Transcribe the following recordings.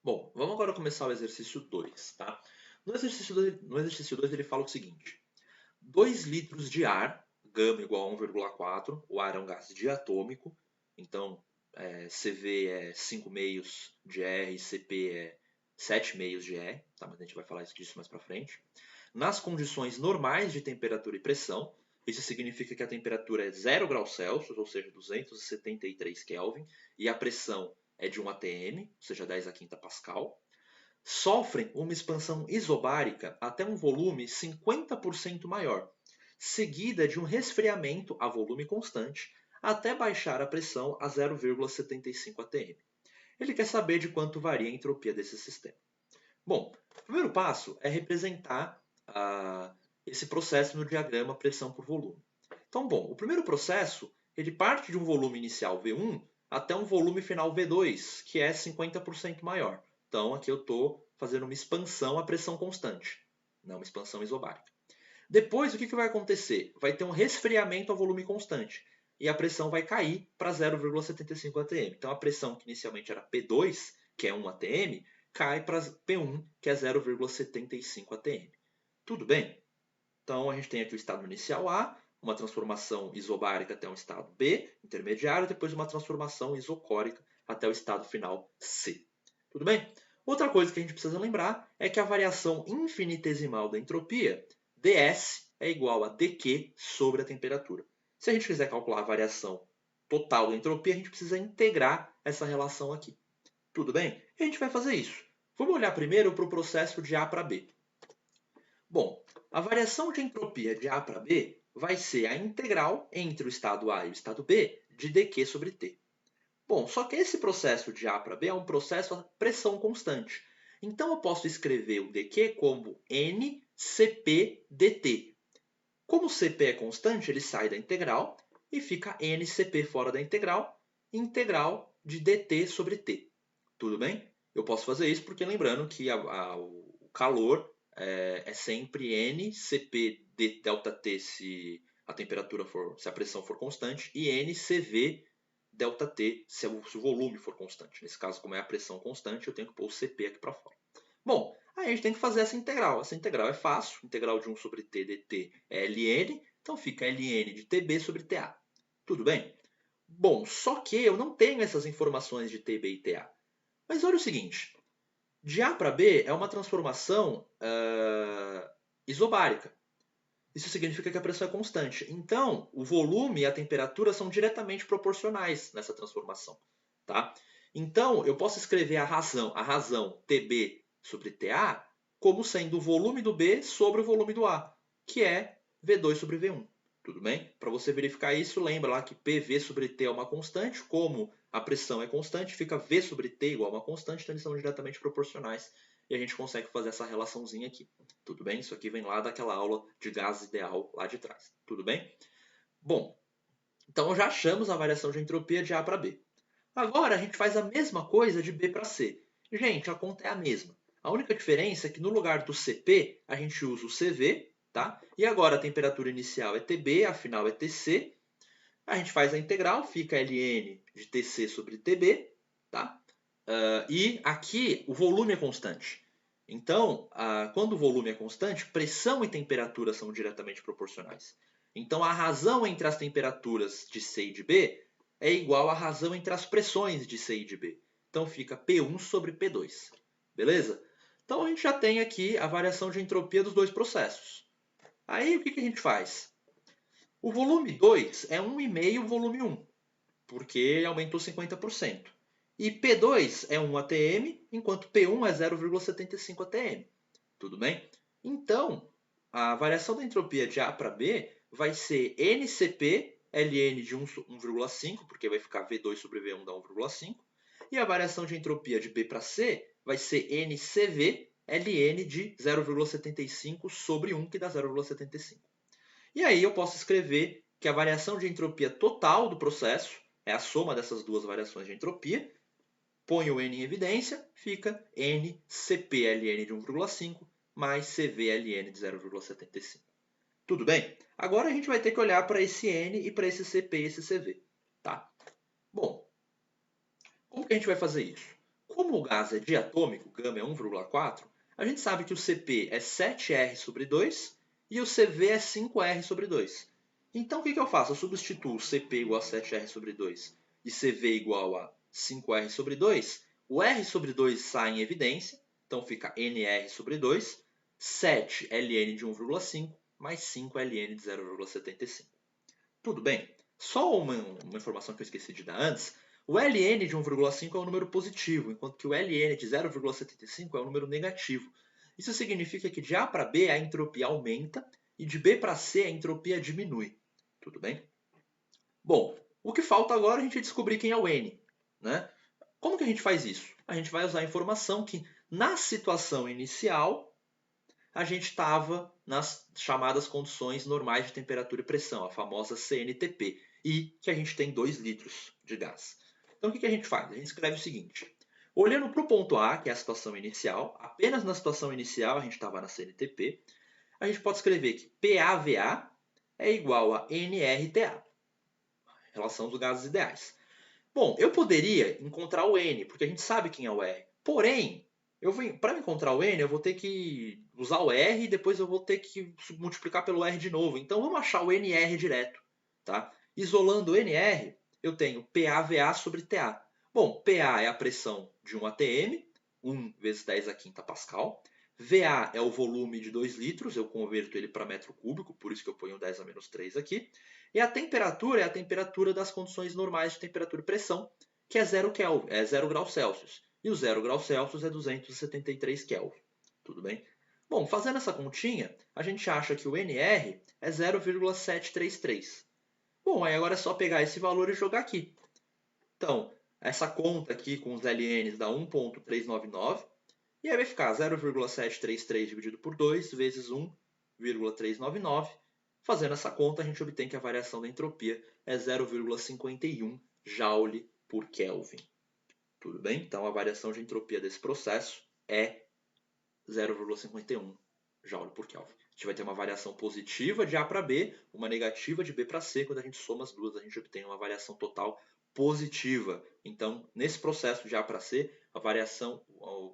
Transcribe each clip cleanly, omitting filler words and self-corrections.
Bom, vamos agora começar o exercício 2, tá? No exercício 2 ele fala o seguinte: 2 litros de ar, gama igual a 1,4, o ar é um gás diatômico, então CV é 5 meios de R e CP é 7 meios de R, tá? Mas a gente vai falar disso mais para frente. Nas condições normais de temperatura e pressão, isso significa que a temperatura é 0 graus Celsius, ou seja, 273 Kelvin, e a pressão é de 1 atm, ou seja, 10 a quinta Pascal, sofrem uma expansão isobárica até um volume 50% maior, seguida de um resfriamento a volume constante até baixar a pressão a 0,75 atm. Ele quer saber de quanto varia a entropia desse sistema. Bom, o primeiro passo é representar esse processo no diagrama pressão por volume. Então, bom, o primeiro processo ele parte de um volume inicial V1 até um volume final V2, que é 50% maior. Então, aqui eu estou fazendo uma expansão a pressão constante, não uma expansão isobárica. Depois, o que vai acontecer? Vai ter um resfriamento a volume constante e a pressão vai cair para 0,75 atm. Então, a pressão que inicialmente era P2, que é 1 atm, cai para P1, que é 0,75 atm. Tudo bem? Então, a gente tem aqui o estado inicial A, uma transformação isobárica até um estado B, intermediário, depois uma transformação isocórica até o estado final C. Tudo bem? Outra coisa que a gente precisa lembrar é que a variação infinitesimal da entropia, ds, é igual a dq sobre a temperatura. Se a gente quiser calcular a variação total da entropia, a gente precisa integrar essa relação aqui. Tudo bem? E a gente vai fazer isso. Vamos olhar primeiro para o processo de A para B. Bom, a variação de entropia de A para B vai ser a integral entre o estado A e o estado B de dq sobre T. Bom, só que esse processo de A para B é um processo a pressão constante. Então eu posso escrever o dq como nCp dt. Como o Cp é constante, ele sai da integral e fica nCp fora da integral de dt sobre T. Tudo bem? Eu posso fazer isso porque lembrando que o calor é sempre nCp de delta T se a temperatura se a pressão for constante e nCv delta T se o volume for constante. Nesse caso, como é a pressão constante, eu tenho que pôr o Cp aqui para fora. Bom, aí a gente tem que fazer essa integral. Essa integral é fácil. Integral de 1 sobre t dt é ln, então fica ln de tb sobre ta. Tudo bem? Bom, só que eu não tenho essas informações de tb e ta. Mas olha o seguinte, de A para B é uma transformação isobárica. Isso significa que a pressão é constante. Então, o volume e a temperatura são diretamente proporcionais nessa transformação. Tá? Então, eu posso escrever a razão Tb sobre Ta como sendo o volume do B sobre o volume do A, que é V2 sobre V1. Tudo bem? Para você verificar isso, lembra lá que PV sobre T é uma constante, como a pressão é constante, fica V sobre T igual a uma constante, então eles são diretamente proporcionais e a gente consegue fazer essa relaçãozinha aqui. Tudo bem? Isso aqui vem lá daquela aula de gás ideal lá de trás. Tudo bem? Bom, então já achamos a variação de entropia de A para B. Agora a gente faz a mesma coisa de B para C. Gente, a conta é a mesma. A única diferença é que no lugar do Cp, a gente usa o Cv, tá? E agora a temperatura inicial é Tb, a final é Tc. A gente faz a integral, fica ln de Tc sobre Tb, tá? E aqui o volume é constante. Então, quando o volume é constante, pressão e temperatura são diretamente proporcionais. Então, a razão entre as temperaturas de C e de B é igual à razão entre as pressões de C e de B. Então, fica P1 sobre P2. Beleza? Então, a gente já tem aqui a variação de entropia dos dois processos. Aí, o que a gente faz? O volume 2 é 1,5 volume 1, porque ele aumentou 50%. E P2 é 1 atm, enquanto P1 é 0,75 atm. Tudo bem? Então, a variação da entropia de A para B vai ser NCP ln de 1,5, porque vai ficar V2 sobre V1 dá 1,5. E a variação de entropia de B para C vai ser NCV ln de 0,75 sobre 1, que dá 0,75. E aí eu posso escrever que a variação de entropia total do processo é a soma dessas duas variações de entropia. Ponho o N em evidência, fica NCPLN de 1,5 mais CVLN de 0,75. Tudo bem? Agora a gente vai ter que olhar para esse N e para esse CP e esse CV. Tá? Bom, como que a gente vai fazer isso? Como o gás é diatômico, γ é 1,4, a gente sabe que o Cp é 7R sobre 2 e o Cv é 5R sobre 2. Então o que eu faço? Eu substituo Cp igual a 7R sobre 2 e Cv igual a 5R sobre 2. O R sobre 2 sai em evidência, então fica NR sobre 2, 7 ln de 1,5 mais 5 ln de 0,75. Tudo bem? Só uma informação que eu esqueci de dar antes. O ln de 1,5 é um número positivo, enquanto que o ln de 0,75 é um número negativo. Isso significa que de A para B a entropia aumenta e de B para C a entropia diminui. Tudo bem? Bom, o que falta agora é a gente descobrir quem é o N. Né? Como que a gente faz isso? A gente vai usar a informação que na situação inicial a gente estava nas chamadas condições normais de temperatura e pressão, a famosa CNTP, e que a gente tem 2 litros de gás. Então o que a gente faz? A gente escreve o seguinte: olhando para o ponto A, que é a situação inicial, apenas na situação inicial a gente estava na CNTP, a gente pode escrever que PAVA é igual a NRTA, relação dos gases ideais. Bom, eu poderia encontrar o N, porque a gente sabe quem é o R. Porém, para encontrar o N, eu vou ter que usar o R e depois eu vou ter que multiplicar pelo R de novo. Então vamos achar o NR direto. Tá? Isolando o NR, eu tenho PAVA sobre TA. Bom, PA é a pressão de um ATM, 1 vezes 10 a quinta Pascal. VA é o volume de 2 litros, eu converto ele para metro cúbico, por isso que eu ponho 10 a menos 3 aqui. E a temperatura é a temperatura das condições normais de temperatura e pressão, que é 0 Kelvin, é 0 graus Celsius. E o 0 graus Celsius é 273 Kelvin. Tudo bem? Bom, fazendo essa continha, a gente acha que o NR é 0,733. Bom, aí agora é só pegar esse valor e jogar aqui. Então, essa conta aqui com os LNs dá 1,399. E aí vai ficar 0,733 dividido por 2 vezes 1,399. Fazendo essa conta, a gente obtém que a variação da entropia é 0,51 Joule por Kelvin. Tudo bem? Então, a variação de entropia desse processo é 0,51 Joule por Kelvin. A gente vai ter uma variação positiva de A para B, uma negativa de B para C. Quando a gente soma as duas, a gente obtém uma variação total positiva. Então, nesse processo de A para C, a variação,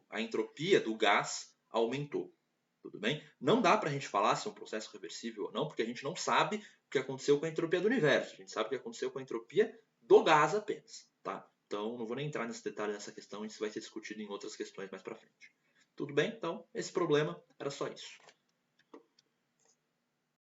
a entropia do gás aumentou. Tudo bem? Não dá para a gente falar se é um processo reversível ou não, porque a gente não sabe o que aconteceu com a entropia do universo. A gente sabe o que aconteceu com a entropia do gás apenas. Tá? Então, não vou nem entrar nesse detalhe nessa questão, isso vai ser discutido em outras questões mais para frente. Tudo bem? Então, esse problema era só isso.